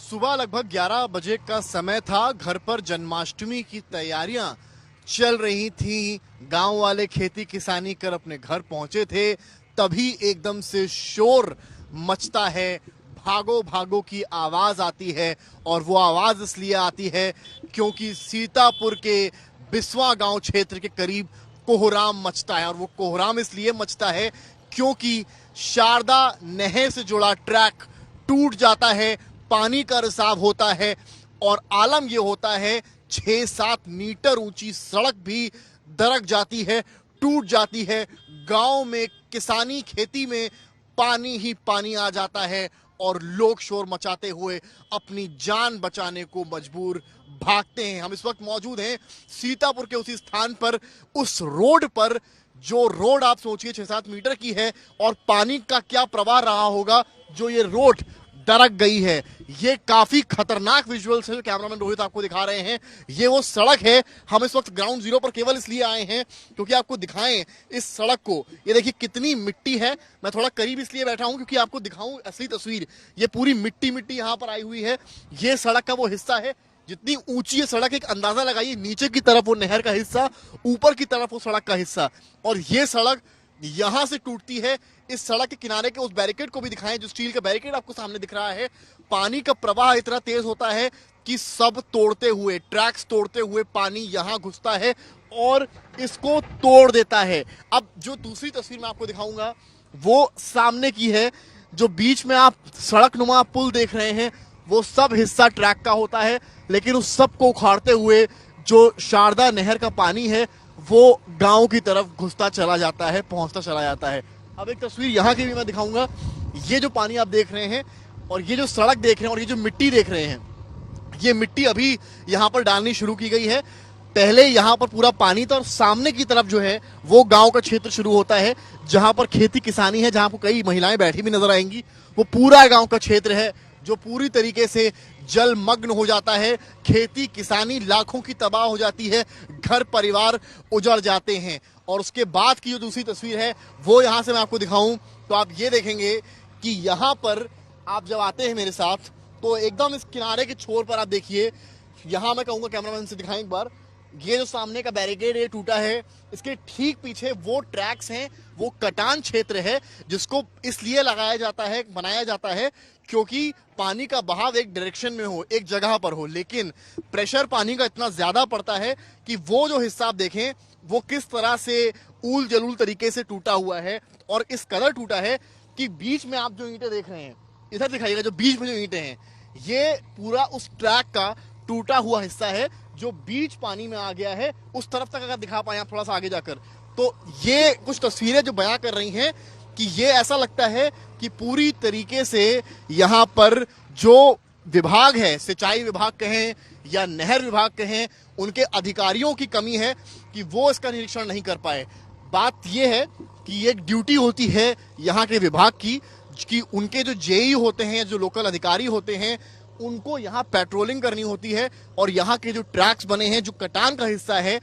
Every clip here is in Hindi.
सुबह लगभग 11 बजे का समय था। घर पर जन्माष्टमी की तैयारियां चल रही थी। गांव वाले खेती किसानी कर अपने घर पहुंचे थे, तभी एकदम से शोर मचता है, भागो भागो की आवाज आती है। और वो आवाज इसलिए आती है क्योंकि सीतापुर के बिस्वा गांव क्षेत्र के करीब कोहराम मचता है। और वो कोहराम इसलिए मचता है क्योंकि शारदा नहर से जुड़ा ट्रैक टूट जाता है, पानी का रिसाव होता है और आलम यह होता है 6-7 मीटर ऊंची सड़क भी दरक जाती है, टूट जाती है। गांव में किसानी खेती में पानी ही पानी आ जाता है और लोग शोर मचाते हुए अपनी जान बचाने को मजबूर भागते हैं। हम इस वक्त मौजूद हैं सीतापुर के उसी स्थान पर, उस रोड पर जो रोड आप सोचिए 6-7 मीटर की है और पानी का क्या प्रवाह रहा होगा जो ये रोड दरक गई है। ये काफी खतरनाक विजुअल्स है जो कैमरामैन रोहित आपको दिखा रहे हैं। ये वो सड़क है। हम इस वक्त ग्राउंड जीरो पर केवल इसलिए आए हैं क्योंकि आपको दिखाएं इस सड़क को। ये देखिए कितनी मिट्टी है। मैं थोड़ा करीब इसलिए बैठा हूं क्योंकि आपको दिखाऊं असली तस्वीर। ये पूरी मिट्टी मिट्टी यहां पर आई हुई है। ये सड़क का वो हिस्सा है। जितनी ऊंची ये सड़क, एक अंदाजा लगाइए, नीचे की तरफ वो नहर का हिस्सा, ऊपर की तरफ वो सड़क का हिस्सा। और ये सड़क यहां से टूटती है। इस सड़क के किनारे के उस बैरिकेड को भी दिखाएं जो स्टील का बैरिकेड आपको सामने दिख रहा है। पानी का प्रवाह इतना तेज होता है कि सब तोड़ते हुए, ट्रैक्स तोड़ते हुए पानी यहां घुसता है और इसको तोड़ देता है। अब जो दूसरी तस्वीर मैं आपको दिखाऊंगा वो सामने की है। जो बीच में आप सड़क नुमा पुल देख रहे हैं वो सब हिस्सा ट्रैक का होता है, लेकिन उस सब को उखाड़ते हुए जो शारदा नहर का पानी है वो गांव की तरफ घुसता चला जाता है, पहुंचता चला जाता है। अब एक तस्वीर यहाँ की भी मैं दिखाऊंगा। ये जो पानी आप देख रहे हैं और ये जो सड़क देख रहे हैं और ये जो मिट्टी देख रहे हैं, ये मिट्टी अभी यहाँ पर डालनी शुरू की गई है। पहले यहाँ पर पूरा पानी था और सामने की तरफ जो है वो गांव का क्षेत्र शुरू होता है जहां पर खेती किसानी है, जहां पर कई महिलाएं बैठी भी नजर आएंगी। वो पूरा गांव का क्षेत्र है जो पूरी तरीके से जलमग्न हो जाता है। खेती किसानी लाखों की तबाह हो जाती है, घर परिवार उजड़ जाते हैं। और उसके बाद की जो दूसरी तस्वीर है वो यहां से मैं आपको दिखाऊं तो आप ये देखेंगे कि यहां पर आप जब आते हैं मेरे साथ तो एकदम इस किनारे के छोर पर आप देखिए, यहां मैं कहूंगा कैमरामैन से दिखाएं एक बार, ये जो सामने का बैरिकेड ये टूटा है, इसके ठीक पीछे वो ट्रैक्स हैं, वो कटान क्षेत्र है जिसको इसलिए लगाया जाता है, बनाया जाता है क्योंकि पानी का बहाव एक डायरेक्शन में हो, एक जगह पर हो। लेकिन प्रेशर पानी का इतना ज्यादा पड़ता है कि वो जो हिस्सा आप देखें वो किस तरह से ऊल जलूल तरीके से टूटा हुआ है। और इस कदर टूटा है कि बीच में आप जो ईंटें देख रहे हैं, इधर दिखाइएगा, जो बीच में जो ईंटें हैं ये पूरा उस ट्रैक का टूटा हुआ हिस्सा है जो बीच पानी में आ गया है। उस तरफ तक अगर दिखा पाए आप थोड़ा सा आगे जाकर, तो ये कुछ तस्वीरें जो बयां कर रही हैं कि ये ऐसा लगता है कि पूरी तरीके से यहाँ पर जो विभाग है, सिंचाई विभाग कहें या नहर विभाग कहें, उनके अधिकारियों की कमी है कि वो इसका निरीक्षण नहीं कर पाए। बात यह है कि एक ड्यूटी होती है यहाँ के विभाग की कि उनके जो जेई होते हैं, जो लोकल अधिकारी होते हैं, उनको यहाँ पेट्रोलिंग करनी होती है और यहाँ के जो ट्रैक्स बने हैं, जो कटान का हिस्सा है,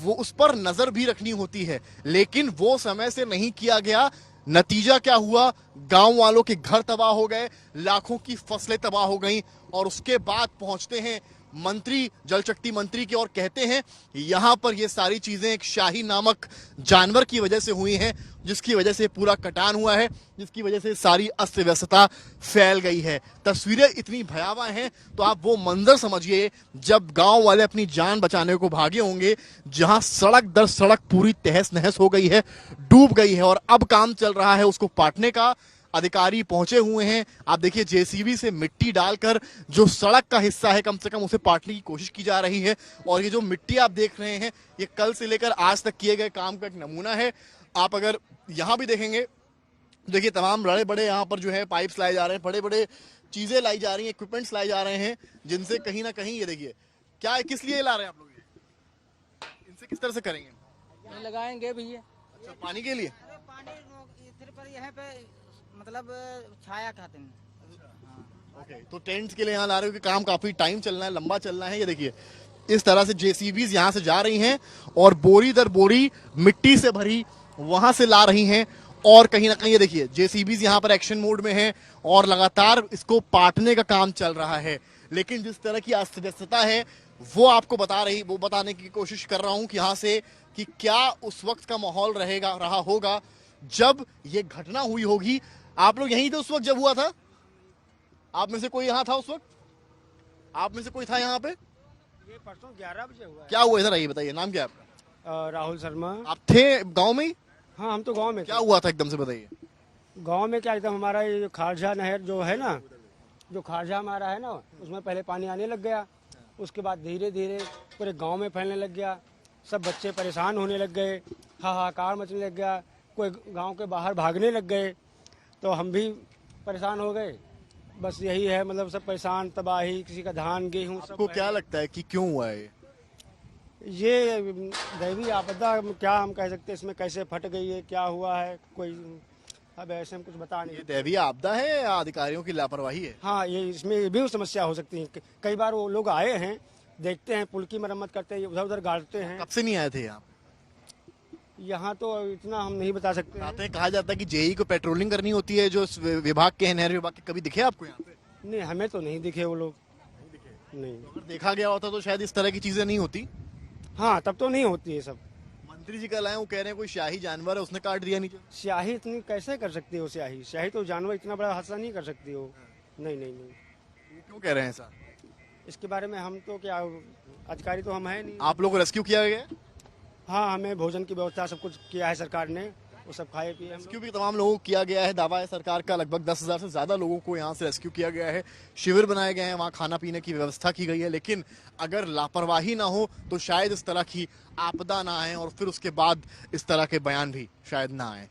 वो उस पर नजर भी रखनी होती है। लेकिन वो समय से नहीं किया गया। नतीजा क्या हुआ? गांव वालों के घर तबाह हो गए, लाखों की फसलें तबाह हो गईं। और उसके बाद पहुंचते हैं मंत्री, जल शक्ति मंत्री की, और कहते हैं यहां पर ये सारी चीजें एक शाही नामक जानवर की वजह से हुई हैं, जिसकी वजह से पूरा कटान हुआ है, जिसकी वजह से सारी अस्त व्यस्तता फैल गई है। तस्वीरें इतनी भयावह हैं तो आप वो मंजर समझिए जब गांव वाले अपनी जान बचाने को भागे होंगे, जहां सड़क दर सड़क पूरी तहस नहस हो गई है, डूब गई है और अब काम चल रहा है उसको पाटने का। अधिकारी पहुंचे हुए हैं। आप देखिए जेसीबी से मिट्टी डालकर जो सड़क का हिस्सा है कम से कम उसे पाटने की कोशिश की जा रही है। और ये जो मिट्टी आप देख रहे हैं ये कल से लेकर आज तक किए गए काम का एक नमूना है। आप अगर यहाँ भी देखेंगे, देखिए तमाम बड़े बड़े यहाँ पर जो है पाइप्स लाए जा रहे हैं, बड़े बड़े चीजें लाई जा रही हैं, इक्विपमेंट्स लाए जा रहे हैं, जिनसे कहीं ना कहीं ये देखिए क्या है, किस लिए ला रहे हैं आप लोग, ये इनसे किस तरह से करेंगे? लगाएंगे भैया। अच्छा, पानी के लिए? पानी इधर पर यहाँ पे मतलब छाया खाते हैं। ओके, तो टेंट्स के लिए यहाँ ला रहे हो कि काम काफी टाइम चलना है, लंबा चलना है। ये देखिए इस तरह से जेसीबीज यहाँ से जा रही हैं और बोरी दर बोरी मिट्टी से भरी वहां से ला रही हैं और कहीं ना कहीं ये देखिए जेसीबीज यहाँ पर एक्शन मोड में हैं और लगातार इसको पाटने का काम चल रहा है। लेकिन जिस तरह की अस्त व्यस्तता है वो आपको वो बताने की कोशिश कर रहा हूं कि यहाँ से कि क्या उस वक्त का माहौल रहा होगा जब ये घटना हुई होगी। आप लोग यहीं थे उस वक्त जब हुआ था? आप में से कोई यहाँ था उस वक्त? आप में से कोई था यहाँ पे? ये परसों 11 बजे हुआ है। क्या हुआ इधर आइए, बताइए नाम क्या है आपका? राहुल शर्मा। आप थे गांव में ही? हाँ, हम तो गांव में। क्या हुआ था एकदम से बताइए। गांव में क्या, एकदम हमारा ये खारजा नहर जो है ना, जो खारजा हमारा है ना, उसमें पहले पानी आने लग गया। उसके बाद धीरे धीरे पूरे गांव में फैलने लग गया। सब बच्चे परेशान होने लग गए, हाहाकार मचने लग गया, कोई गांव के बाहर भागने लग गए, तो हम भी परेशान हो गए। बस यही है, मतलब सब परेशान, तबाही, किसी का धान गेहूँ सब। आपको क्या लगता है कि क्यों हुआ है ये दैवीय आपदा क्या हम कह सकते हैं, इसमें कैसे फट गई है, क्या हुआ है, कोई अब ऐसे हम कुछ बता नहीं। ये दैवीय आपदा है या अधिकारियों की लापरवाही है? हाँ, ये इसमें भी समस्या हो सकती है। कई बार वो लोग आए हैं, देखते हैं, पुल की मरम्मत करते हैं, उधर उधर गाड़ते हैं। कब से नहीं आए थे यहाँ? यहाँ तो इतना हम नहीं बता सकते हैं। आते हैं, कहा जाता है कि जेई को पेट्रोलिंग करनी होती है जो विभाग के हैं, नहर विभाग के। कभी दिखे आपको यहाँ पे? नहीं, हमें तो नहीं दिखे वो लोग। नहीं। अगर देखा गया होता तो शायद इस तरह की चीजें नहीं होती। हाँ, तब तो नहीं होती है सब। मंत्री जी कल आए, वो कह रहे हैं कोई शाही जानवर है उसने काट दिया नीचे। स्याही इतनी कैसे कर सकती हो? स्याही तो जानवर इतना बड़ा हादसा नहीं कर सकती हो। नहीं नहीं नहीं, वो क्यों कह रहे हैं सर? इसके बारे में हम तो क्या, अधिकारी तो हम है नहीं। आप लोग को रेस्क्यू किया गया? हाँ, हमें भोजन की व्यवस्था सब कुछ किया है सरकार ने, वो सब खाए पिए हम लोग। रेस्क्यू भी तमाम लोगों को किया गया है। दावा है सरकार का, लगभग 10,000 से ज्यादा लोगों को यहाँ से रेस्क्यू किया गया है। शिविर बनाए गए हैं, वहाँ खाना पीने की व्यवस्था की गई है। लेकिन अगर लापरवाही ना हो तो शायद इस तरह की आपदा ना आए और फिर उसके बाद इस तरह के बयान भी शायद ना आए।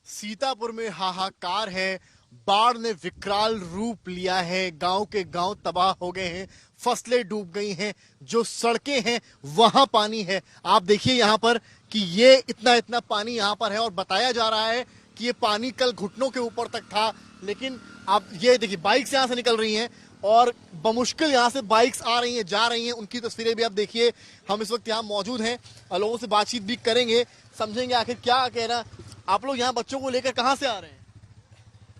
सीतापुर में हाहाकार है, बाढ़ ने विकराल रूप लिया है। गांव के गांव तबाह हो गए हैं, फसलें डूब गई हैं, जो सड़कें हैं वहां पानी है। आप देखिए यहाँ पर कि ये इतना पानी यहाँ पर है और बताया जा रहा है कि ये पानी कल घुटनों के ऊपर तक था। लेकिन आप ये देखिए बाइक्स यहाँ से निकल रही हैं और बमुश्किल यहाँ से बाइक्स आ रही हैं, जा रही हैं। उनकी तस्वीरें भी आप देखिए। हम इस वक्त यहाँ मौजूद हैं और लोगों से बातचीत भी करेंगे, समझेंगे आखिर क्या कहना। आप लोग यहाँ बच्चों को लेकर कहाँ से आ रहे हैं?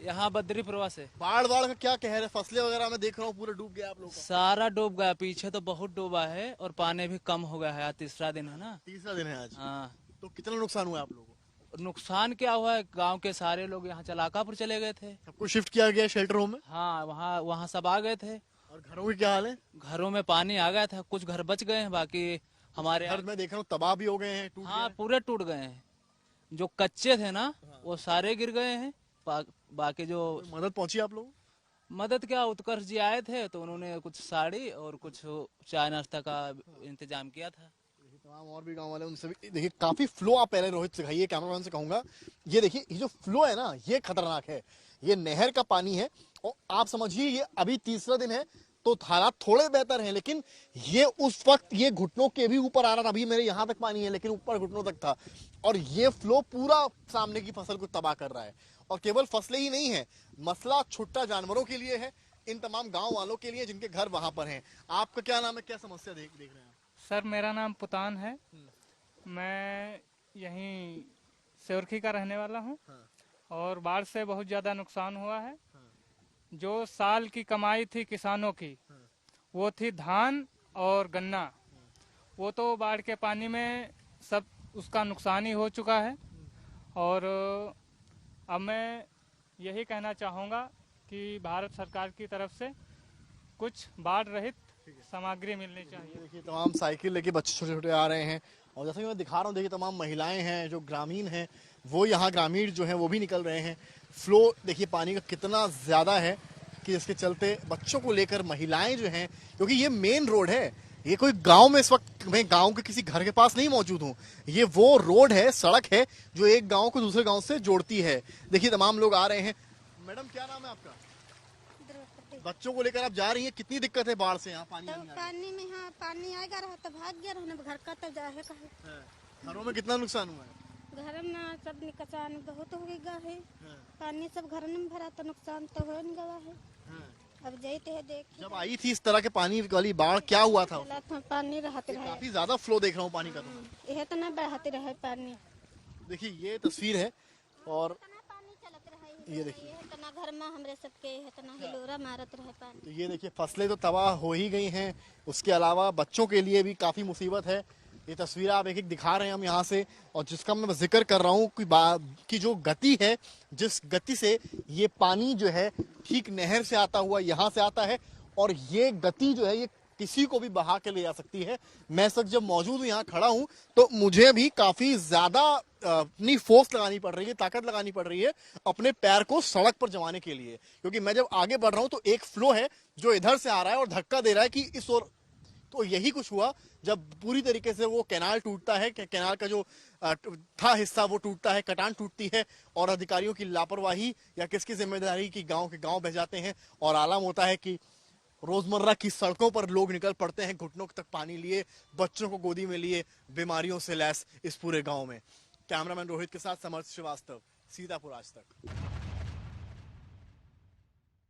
यहाँ बद्रीपुरवा से। बाढ़ का क्या कह रहे हैं? फसलें वगैरह मैं देख रहा हूँ पूरा डूब गया आप लोगों का। सारा डूब गया, पीछे तो बहुत डूबा है और पानी भी कम हो गया है। आज तीसरा दिन है ना। तीसरा दिन है आज। हाँ, तो कितना नुकसान हुआ आप लोगों को? नुकसान क्या हुआ है, गांव के सारे लोग यहाँ चलाकापुर चले गए थे। सबको शिफ्ट किया गया शेल्टर होम में? हाँ, वहाँ वहाँ सब आ गए थे। और घरों के क्या हाल है? घरों में पानी आ गया था, कुछ घर बच गए हैं, बाकी हमारे घर मैं देख रहा हूँ तबाह भी हो गए हैं, टूट हाँ गए पूरे टूट गए हैं। जो कच्चे थे ना वो सारे गिर गए हैं। बाकी जो हैं। मदद पहुंची आप लोगों को? मदद क्या, उत्कर्ष जी आए थे तो उन्होंने कुछ साड़ी और कुछ चाय नाश्ता का इंतजाम किया था। तमाम और भी गांव वाले, उनसे भी देखिए काफी फ्लो। आप पहले रोहित सिखाइए, कैमरामैन से कहूंगा, ये देखिए ये जो फ्लो है ना ये खतरनाक है। ये नहर का पानी है और आप समझिए ये अभी तीसरा दिन है तो हालात थोड़े बेहतर हैं, लेकिन ये उस वक्त ये घुटनों के भी ऊपर आ रहा था। अभी मेरे यहाँ तक पानी है लेकिन ऊपर घुटनों तक था और ये फ्लो पूरा सामने की फसल को तबाह कर रहा है। और केवल फसलें ही नहीं है, मसला छुट्टा जानवरों के लिए है, इन तमाम गांव वालों के लिए जिनके घर वहां पर हैं। आपका क्या नाम है, क्या समस्या देख रहे हैं आप? सर मेरा नाम पुतान है। मैं यहीं सेवरखी का रहने वाला हूँ और बाढ़ से बहुत ज़्यादा नुकसान हुआ है। जो साल की कमाई थी किसानों की वो थी धान और गन्ना, वो तो बाढ़ के पानी में सब उसका नुकसान ही हो चुका है। और अब मैं यही कहना चाहूँगा कि भारत सरकार की तरफ से कुछ बाढ़ रहित सामग्री मिलनी चाहिए। देखिए तमाम साइकिल लेके बच्चे छोटे छोटे आ रहे हैं और जैसे कि मैं दिखा रहा हूँ, देखिए तमाम महिलाएं हैं जो ग्रामीण हैं, वो यहाँ ग्रामीण जो हैं वो भी निकल रहे हैं। फ्लो देखिए पानी का कितना ज़्यादा है कि जिसके चलते बच्चों को लेकर महिलाएं जो हैं, क्योंकि ये मेन रोड है, ये कोई गांव में इस वक्त मैं गांव के किसी घर के पास नहीं मौजूद हूँ, ये वो रोड है, सड़क है जो एक गांव को दूसरे गांव से जोड़ती है। देखिए तमाम लोग आ रहे हैं। मैडम क्या नाम है आपका? बच्चों को लेकर आप जा रही हैं, कितनी दिक्कत है बाढ़ से? यहाँ पानी तो पानी में, हाँ पानी आएगा रहा तो भाग गया रहने घर का तो जाए कहे। घरों में कितना नुकसान हुआ है? घर में सब नुकसान बहुत हो गया है। पानी सब घर में भरा तो नुकसान तो हो नहीं गया है। अब जाते है देख। जब आई थी इस तरह के पानी वाली बाढ़ क्या हुआ था? पानी रहते रहे, काफी ज्यादा फ्लो देख रहा हूँ पानी का। तो यह तो न बढ़ाते रहे पानी। देखिए ये तस्वीर है और ये देखिए, ये तना घर में हमरे सबके है तना हिलोरा मारत रहे पानी। तो ये देखिए फसलें तो तबाह हो ही गई हैं, उसके अलावा बच्चों के लिए भी काफी मुसीबत है। ये तस्वीर आप एक एक दिखा रहे हैं हम यहाँ से, और जिसका मैं जिक्र कर रहा हूँ कि जो गति है, जिस गति से ये पानी जो है ठीक नहर से आता हुआ यहाँ से आता है, और ये गति जो है ये किसी को भी बहा के ले जा सकती है। मैं इस वक्त जब मौजूद हूँ यहाँ खड़ा हूँ तो मुझे भी काफी ज्यादा अपनी फोर्स लगानी पड़ रही है, ताकत लगानी पड़ रही है अपने पैर को सड़क पर जमाने के लिए, क्योंकि मैं जब आगे बढ़ रहा हूँ तो एक फ्लो है जो इधर से आ रहा है और धक्का दे रहा है कि इस ओर। तो यही कुछ हुआ जब पूरी तरीके से वो कैनाल टूटता है, कैनाल का जो था हिस्सा वो टूटता है, कटान टूटती है, और अधिकारियों की लापरवाही या किसकी जिम्मेदारी की गांव के गांव बह जाते हैं, और आलम होता है कि रोजमर्रा की सड़कों पर लोग निकल पड़ते हैं घुटनों तक पानी लिए, बच्चों को गोदी में लिए, बीमारियों से लैस इस पूरे गांव में। कैमरामैन रोहित के साथ समर्थ श्रीवास्तव, सीतापुर आज तक।